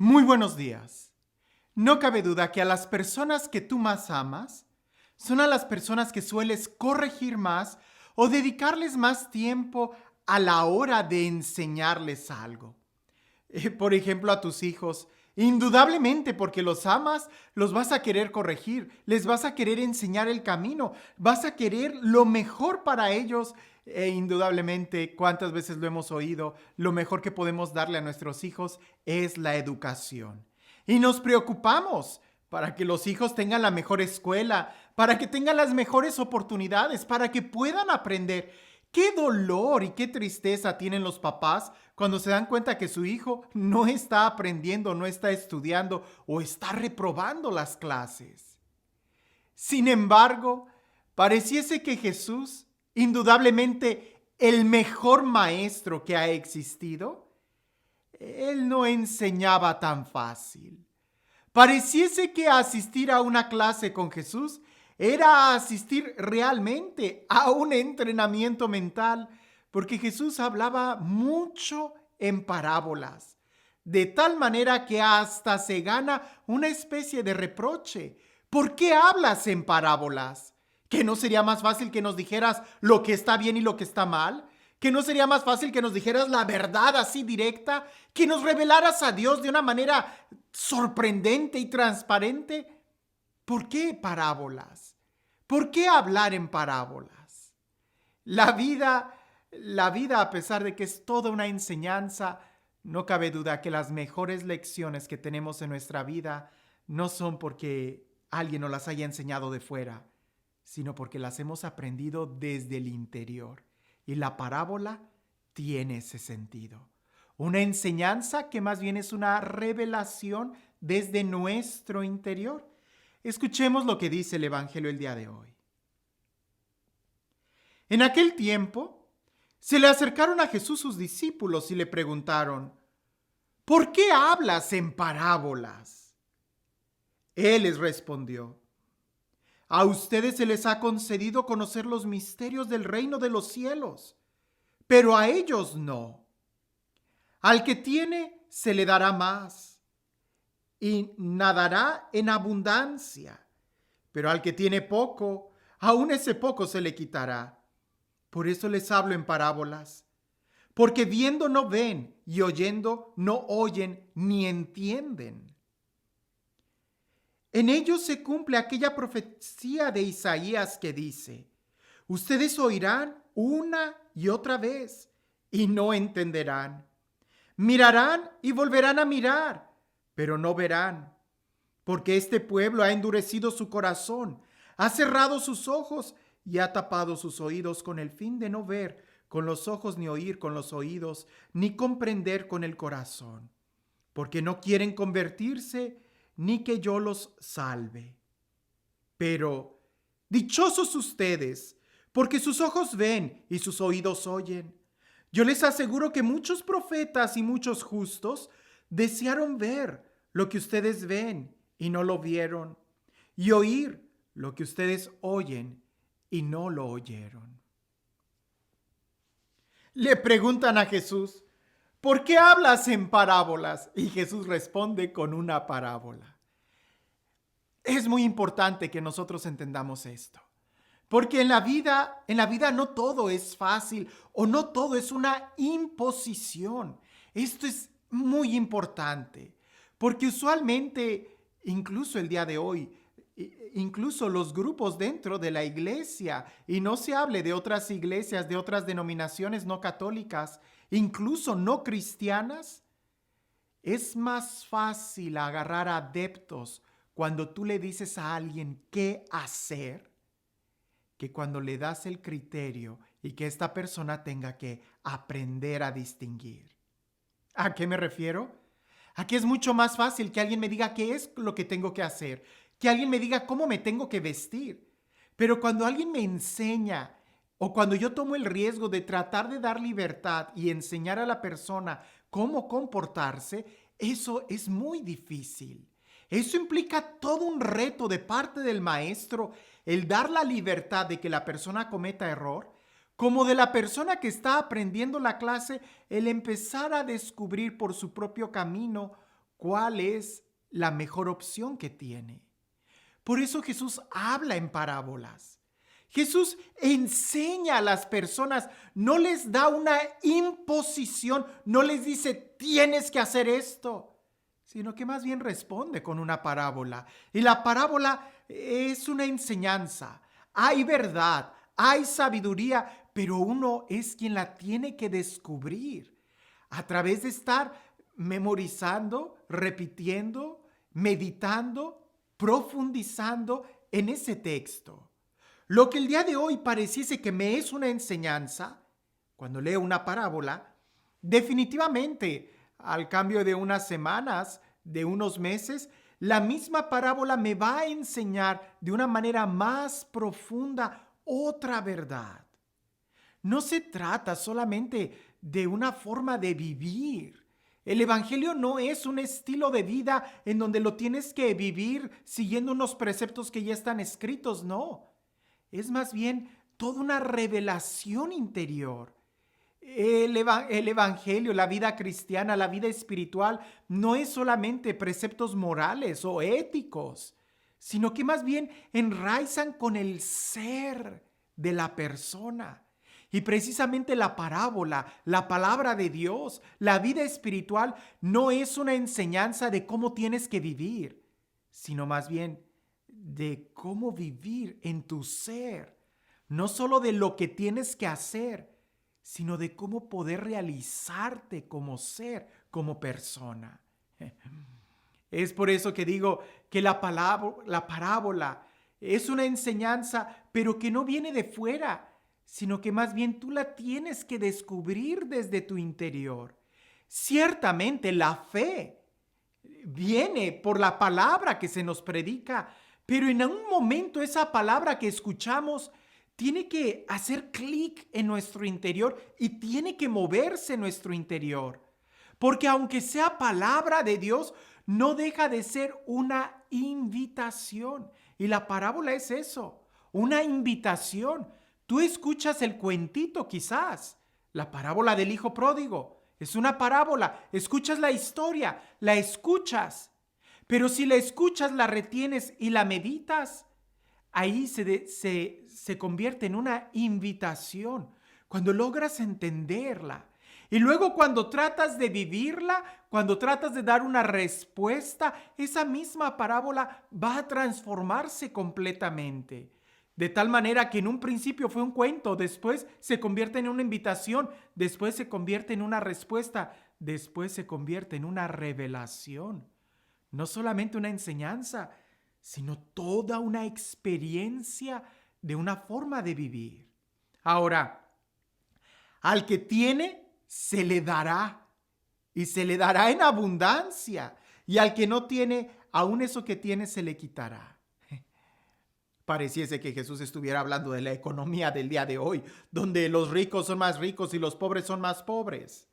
Muy buenos días. No cabe duda que a las personas que tú más amas son a las personas que sueles corregir más o dedicarles más tiempo a la hora de enseñarles algo. Por ejemplo, a tus hijos, indudablemente porque los amas, los vas a querer corregir, les vas a querer enseñar el camino, vas a querer lo mejor para ellos. E indudablemente, cuántas veces lo hemos oído, lo mejor que podemos darle a nuestros hijos es la educación. Y nos preocupamos para que los hijos tengan la mejor escuela, para que tengan las mejores oportunidades, para que puedan aprender. Qué dolor y qué tristeza tienen los papás cuando se dan cuenta que su hijo no está aprendiendo, no está estudiando o está reprobando las clases. Sin embargo, pareciese que Jesús, indudablemente el mejor maestro que ha existido, él no enseñaba tan fácil. Pareciese que asistir a una clase con Jesús era asistir realmente a un entrenamiento mental, porque Jesús hablaba mucho en parábolas, de tal manera que hasta se gana una especie de reproche. ¿Por qué hablas en parábolas? ¿Que no sería más fácil que nos dijeras lo que está bien y lo que está mal? ¿Que no sería más fácil que nos dijeras la verdad así directa? ¿Que nos revelaras a Dios de una manera sorprendente y transparente? ¿Por qué parábolas? ¿Por qué hablar en parábolas? La vida, la vida, a pesar de que es toda una enseñanza, no cabe duda que las mejores lecciones que tenemos en nuestra vida no son porque alguien nos las haya enseñado de fuera, sino porque las hemos aprendido desde el interior. Y la parábola tiene ese sentido. Una enseñanza que más bien es una revelación desde nuestro interior. Escuchemos lo que dice el Evangelio el día de hoy. En aquel tiempo, se le acercaron a Jesús sus discípulos y le preguntaron: ¿por qué hablas en parábolas? Él les respondió: a ustedes se les ha concedido conocer los misterios del reino de los cielos, pero a ellos no. Al que tiene, se le dará más y nadará en abundancia, pero al que tiene poco, aún ese poco se le quitará. Por eso les hablo en parábolas, porque viendo no ven y oyendo no oyen ni entienden. En ellos se cumple aquella profecía de Isaías que dice: ustedes oirán una y otra vez y no entenderán. Mirarán y volverán a mirar, pero no verán, porque este pueblo ha endurecido su corazón, ha cerrado sus ojos y ha tapado sus oídos con el fin de no ver con los ojos, ni oír con los oídos, ni comprender con el corazón, porque no quieren convertirse ni que yo los salve. Pero dichosos ustedes, porque sus ojos ven y sus oídos oyen. Yo les aseguro que muchos profetas y muchos justos desearon ver lo que ustedes ven y no lo vieron, y oír lo que ustedes oyen y no lo oyeron. Le preguntan a Jesús: ¿por qué hablas en parábolas? Y Jesús responde con una parábola. Es muy importante que nosotros entendamos esto. Porque en la vida no todo es fácil o no todo es una imposición. Esto es muy importante, porque usualmente, incluso el día de hoy, incluso los grupos dentro de la iglesia, y no se hable de otras iglesias, de otras denominaciones no católicas, incluso no cristianas, es más fácil agarrar adeptos cuando tú le dices a alguien qué hacer, que cuando le das el criterio y que esta persona tenga que aprender a distinguir. ¿A qué me refiero? A que es mucho más fácil que alguien me diga qué es lo que tengo que hacer, que alguien me diga cómo me tengo que vestir. Pero cuando alguien me enseña o cuando yo tomo el riesgo de tratar de dar libertad y enseñar a la persona cómo comportarse, eso es muy difícil. Eso implica todo un reto de parte del maestro, el dar la libertad de que la persona cometa error, como de la persona que está aprendiendo la clase, el empezar a descubrir por su propio camino cuál es la mejor opción que tiene. Por eso Jesús habla en parábolas. Jesús enseña a las personas, no les da una imposición, no les dice tienes que hacer esto, sino que más bien responde con una parábola. Y la parábola es una enseñanza. Hay verdad, hay sabiduría, pero uno es quien la tiene que descubrir a través de estar memorizando, repitiendo, meditando, profundizando en ese texto. Lo que el día de hoy pareciese que me es una enseñanza, cuando leo una parábola, definitivamente al cambio de unas semanas, de unos meses, la misma parábola me va a enseñar de una manera más profunda otra verdad. No se trata solamente de una forma de vivir. El evangelio no es un estilo de vida en donde lo tienes que vivir siguiendo unos preceptos que ya están escritos, no. Es más bien toda una revelación interior. El evangelio, la vida cristiana, la vida espiritual, no es solamente preceptos morales o éticos, sino que más bien enraizan con el ser de la persona. Y precisamente la parábola, la palabra de Dios, la vida espiritual, no es una enseñanza de cómo tienes que vivir, sino más bien de cómo vivir en tu ser. No solo de lo que tienes que hacer, sino de cómo poder realizarte como ser, como persona. Es por eso que digo que la parábola es una enseñanza, pero que no viene de fuera, sino que más bien tú la tienes que descubrir desde tu interior. Ciertamente la fe viene por la palabra que se nos predica, pero en un momento esa palabra que escuchamos tiene que hacer clic en nuestro interior y tiene que moverse en nuestro interior. Porque aunque sea palabra de Dios, no deja de ser una invitación. Y la parábola es eso, una invitación. Tú escuchas el cuentito quizás, la parábola del hijo pródigo. Es una parábola, escuchas la historia, la escuchas. Pero si la escuchas, la retienes y la meditas, ahí se convierte en una invitación, cuando logras entenderla. Y luego cuando tratas de vivirla, cuando tratas de dar una respuesta, esa misma parábola va a transformarse completamente. De tal manera que en un principio fue un cuento, después se convierte en una invitación, después se convierte en una respuesta, después se convierte en una revelación. No solamente una enseñanza, sino toda una experiencia de una forma de vivir. Ahora, al que tiene, se le dará, y se le dará en abundancia, y al que no tiene, aún eso que tiene se le quitará. Pareciese que Jesús estuviera hablando de la economía del día de hoy, donde los ricos son más ricos y los pobres son más pobres.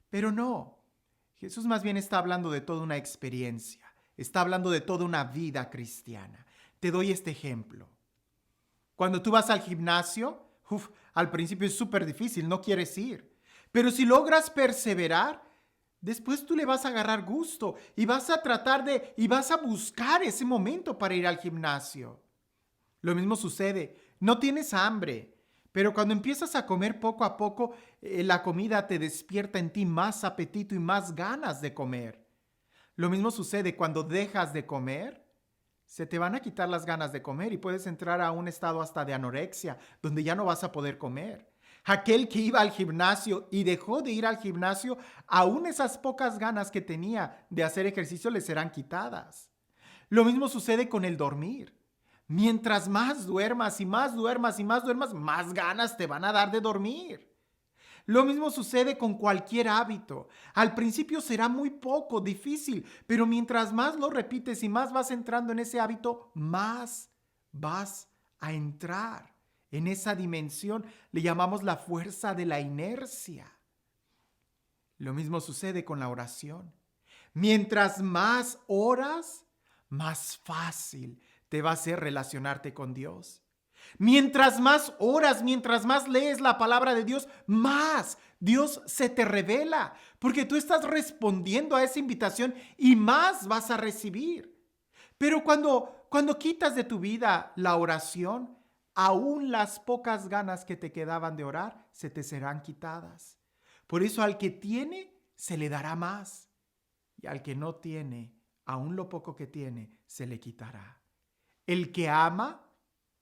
Pero no, Jesús más bien está hablando de toda una experiencia. Está hablando de toda una vida cristiana. Te doy este ejemplo. Cuando tú vas al gimnasio, al principio es súper difícil, no quieres ir. Pero si logras perseverar, después tú le vas a agarrar gusto y vas a y vas a buscar ese momento para ir al gimnasio. Lo mismo sucede, no tienes hambre, pero cuando empiezas a comer poco a poco, la comida te despierta en ti más apetito y más ganas de comer. Lo mismo sucede cuando dejas de comer, se te van a quitar las ganas de comer y puedes entrar a un estado hasta de anorexia, donde ya no vas a poder comer. Aquel que iba al gimnasio y dejó de ir al gimnasio, aún esas pocas ganas que tenía de hacer ejercicio le serán quitadas. Lo mismo sucede con el dormir. Mientras más duermas y más duermas y más duermas, más ganas te van a dar de dormir. Lo mismo sucede con cualquier hábito. Al principio será muy poco, difícil, pero mientras más lo repites y más vas entrando en ese hábito, más vas a entrar en esa dimensión. Le llamamos la fuerza de la inercia. Lo mismo sucede con la oración. Mientras más oras, más fácil te va a ser relacionarte con Dios. Mientras más oras, mientras más lees la palabra de Dios, más Dios se te revela, porque tú estás respondiendo a esa invitación y más vas a recibir. Pero cuando quitas de tu vida la oración, aún las pocas ganas que te quedaban de orar se te serán quitadas. Por eso al que tiene, se le dará más. Y al que no tiene, aún lo poco que tiene, se le quitará. El que ama,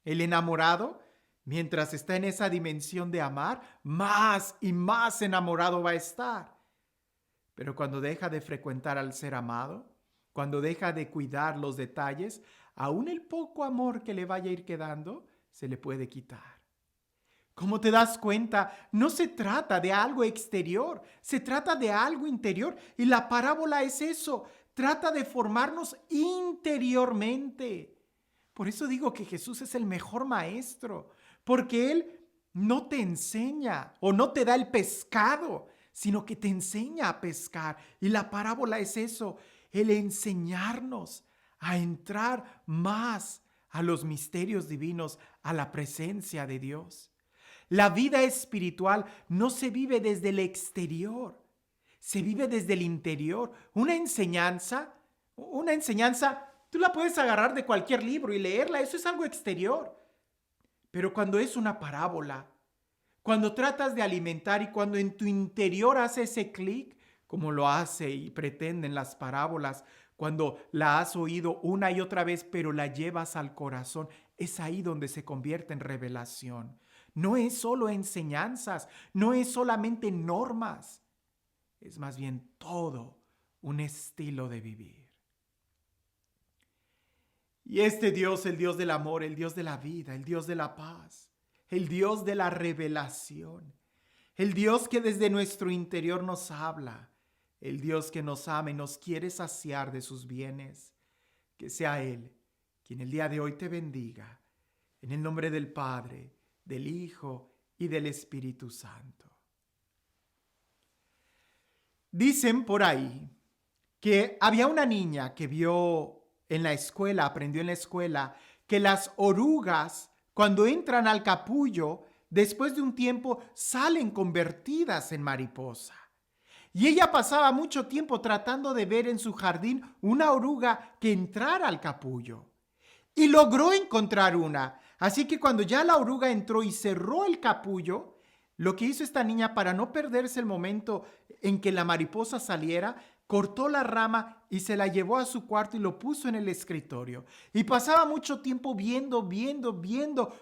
el enamorado, mientras está en esa dimensión de amar, más y más enamorado va a estar. Pero cuando deja de frecuentar al ser amado, cuando deja de cuidar los detalles, aún el poco amor que le vaya a ir quedando, se le puede quitar. Como te das cuenta, no se trata de algo exterior, se trata de algo interior. Y la parábola es eso, trata de formarnos interiormente. Por eso digo que Jesús es el mejor maestro, porque Él no te enseña o no te da el pescado, sino que te enseña a pescar. Y la parábola es eso, el enseñarnos a entrar más a los misterios divinos, a la presencia de Dios. La vida espiritual no se vive desde el exterior, se vive desde el interior. Una enseñanza, tú la puedes agarrar de cualquier libro y leerla, eso es algo exterior. Pero cuando es una parábola, cuando tratas de alimentar y cuando en tu interior hace ese clic, como lo hace y pretenden las parábolas, cuando la has oído una y otra vez, pero la llevas al corazón, es ahí donde se convierte en revelación. No es solo enseñanzas, no es solamente normas, es más bien todo un estilo de vivir. Y este Dios, el Dios del amor, el Dios de la vida, el Dios de la paz, el Dios de la revelación, el Dios que desde nuestro interior nos habla, el Dios que nos ama y nos quiere saciar de sus bienes, que sea Él quien el día de hoy te bendiga, en el nombre del Padre, del Hijo y del Espíritu Santo. Dicen por ahí que había una niña que vio en la escuela, aprendió en la escuela, que las orugas, cuando entran al capullo, después de un tiempo salen convertidas en mariposa. Y ella pasaba mucho tiempo tratando de ver en su jardín una oruga que entrara al capullo. Y logró encontrar una. Así que cuando ya la oruga entró y cerró el capullo, lo que hizo esta niña para no perderse el momento en que la mariposa saliera, cortó la rama y se la llevó a su cuarto y lo puso en el escritorio. Y pasaba mucho tiempo viendo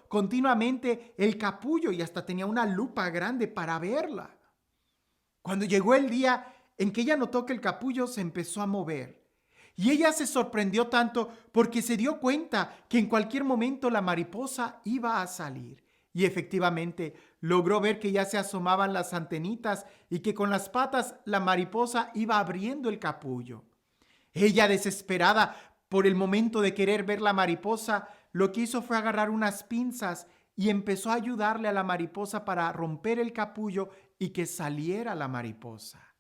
continuamente el capullo y hasta tenía una lupa grande para verla. Cuando llegó el día en que ella notó que el capullo se empezó a mover, y ella se sorprendió tanto porque se dio cuenta que en cualquier momento la mariposa iba a salir. Y efectivamente logró ver que ya se asomaban las antenitas y que con las patas la mariposa iba abriendo el capullo. Ella, desesperada por el momento de querer ver la mariposa, lo que hizo fue agarrar unas pinzas y empezó a ayudarle a la mariposa para romper el capullo y que saliera la mariposa.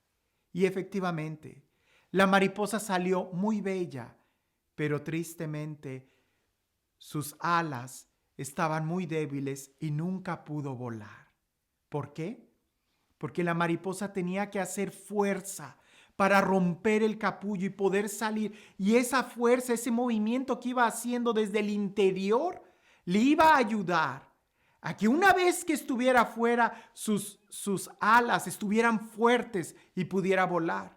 Y efectivamente, la mariposa salió muy bella, pero tristemente sus alas estaban muy débiles y nunca pudo volar. ¿Por qué? Porque la mariposa tenía que hacer fuerza para romper el capullo y poder salir. Y esa fuerza, ese movimiento que iba haciendo desde el interior, le iba a ayudar a que una vez que estuviera afuera, sus alas estuvieran fuertes y pudiera volar.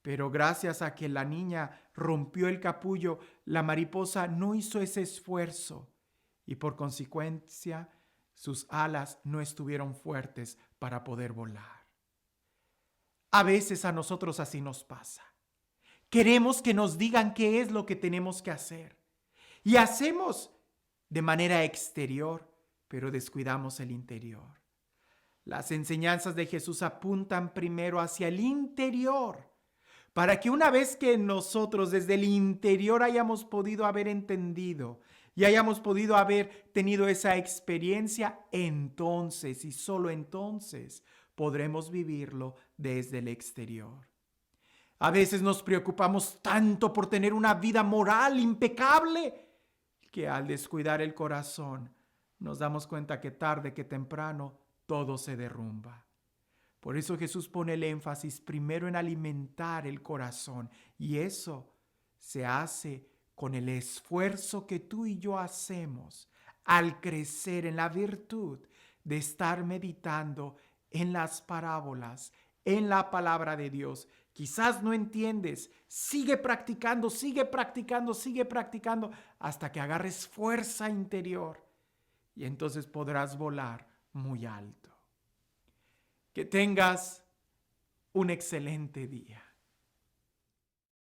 Pero gracias a que la niña rompió el capullo, la mariposa no hizo ese esfuerzo y por consecuencia sus alas no estuvieron fuertes para poder volar. A veces a nosotros así nos pasa. Queremos que nos digan qué es lo que tenemos que hacer y hacemos de manera exterior, pero descuidamos el interior. Las enseñanzas de Jesús apuntan primero hacia el interior, para que una vez que nosotros desde el interior hayamos podido haber entendido y hayamos podido haber tenido esa experiencia, entonces y solo entonces podremos vivirlo desde el exterior. A veces nos preocupamos tanto por tener una vida moral impecable que al descuidar el corazón, nos damos cuenta que tarde que temprano todo se derrumba. Por eso Jesús pone el énfasis primero en alimentar el corazón, y eso se hace con el esfuerzo que tú y yo hacemos al crecer en la virtud de estar meditando en las parábolas, en la palabra de Dios. Quizás no entiendes, sigue practicando, sigue practicando, sigue practicando hasta que agarres fuerza interior y entonces podrás volar muy alto. Que tengas un excelente día.